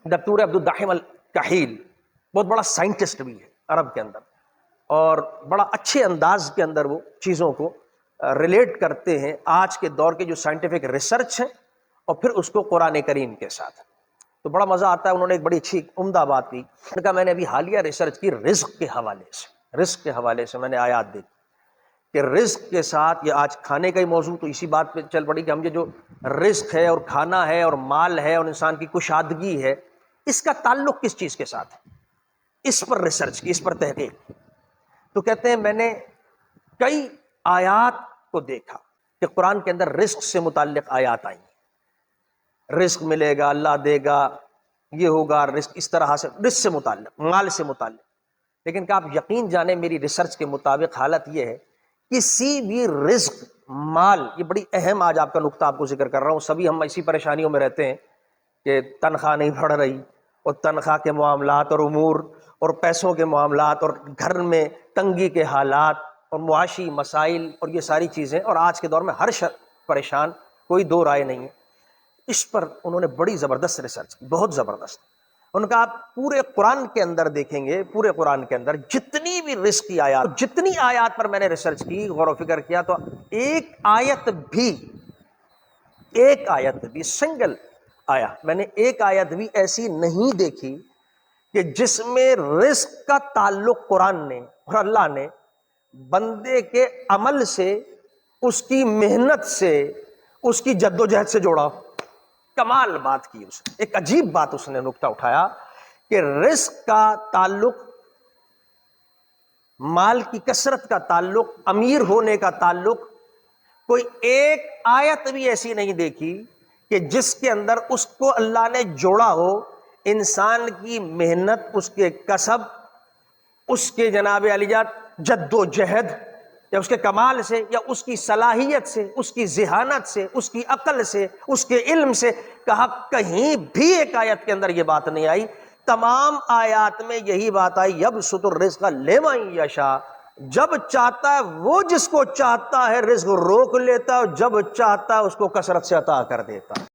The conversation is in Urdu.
دکتور عبدالداحم الکحیل بہت بڑا سائنٹسٹ بھی ہے عرب کے اندر، اور بڑا اچھے انداز کے اندر وہ چیزوں کو ریلیٹ کرتے ہیں آج کے دور کے جو سائنٹیفک ریسرچ ہے اور پھر اس کو قرآن کریم کے ساتھ، تو بڑا مزہ آتا ہے۔ انہوں نے ایک بڑی اچھی عمدہ بات کی، ان کا میں نے ابھی حالیہ ریسرچ کی رزق کے حوالے سے میں نے آیات دیکھی کہ رزق کے ساتھ، یہ آج کھانے کا ہی موضوع تو اسی بات پہ چل پڑی کہ ہم یہ جو رزق ہے اور کھانا ہے اور مال ہے اور انسان کی کشادگی ہے، اس کا تعلق کس چیز کے ساتھ ہے، اس پر ریسرچ کی، اس پر تحقیق۔ تو کہتے ہیں میں نے کئی آیات کو دیکھا کہ قرآن کے اندر رزق سے متعلق آیات آئی ہیں، رزق ملے گا، اللہ دے گا، یہ ہوگا، رزق اس طرح سے، رزق سے متعلق، مال سے متعلق۔ لیکن کہ آپ یقین جانیں میری ریسرچ کے مطابق حالت یہ ہے، کسی بھی رزق، مال، یہ بڑی اہم آج آپ کا نقطہ آپ کو ذکر کر رہا ہوں، سبھی ہم اسی پریشانیوں میں رہتے ہیں کہ تنخواہ نہیں بڑھ رہی، اور تنخواہ کے معاملات اور امور اور پیسوں کے معاملات اور گھر میں تنگی کے حالات اور معاشی مسائل اور یہ ساری چیزیں، اور آج کے دور میں ہر پریشان، کوئی دو رائے نہیں ہے۔ اس پر انہوں نے بڑی زبردست ریسرچ کی، بہت زبردست۔ ان کا آپ پورے قرآن کے اندر دیکھیں گے، پورے قرآن کے اندر جتنی بھی رزق کی آیات، جتنی آیات پر میں نے ریسرچ کی، غور و فکر کیا، تو ایک آیت بھی سنگل آیا، میں نے ایک آیت بھی ایسی نہیں دیکھی کہ جس میں رزق کا تعلق قرآن نے اور اللہ نے بندے کے عمل سے، اس کی محنت سے، اس کی جد و جہد سے جوڑا۔ کمال بات کی اس نے، ایک عجیب بات اس نے نقطہ اٹھایا کہ رزق کا تعلق، مال کی کثرت کا تعلق، امیر ہونے کا تعلق، کوئی ایک آیت بھی ایسی نہیں دیکھی کہ جس کے اندر اس کو اللہ نے جوڑا ہو انسان کی محنت، اس کے کسب، اس کے جناب علی جات جد و جہد، یا اس کے کمال سے، یا اس کی صلاحیت سے، اس کی ذہانت سے، اس کی عقل سے، اس کے علم سے، کہا کہیں بھی ایک آیت کے اندر یہ بات نہیں آئی۔ تمام آیات میں یہی بات آئی، یبسط الرزق لمن یشاء، جب چاہتا ہے وہ جس کو چاہتا ہے رزق روک لیتا ہے، اور جب چاہتا ہے اس کو کثرت سے عطا کر دیتا ہے۔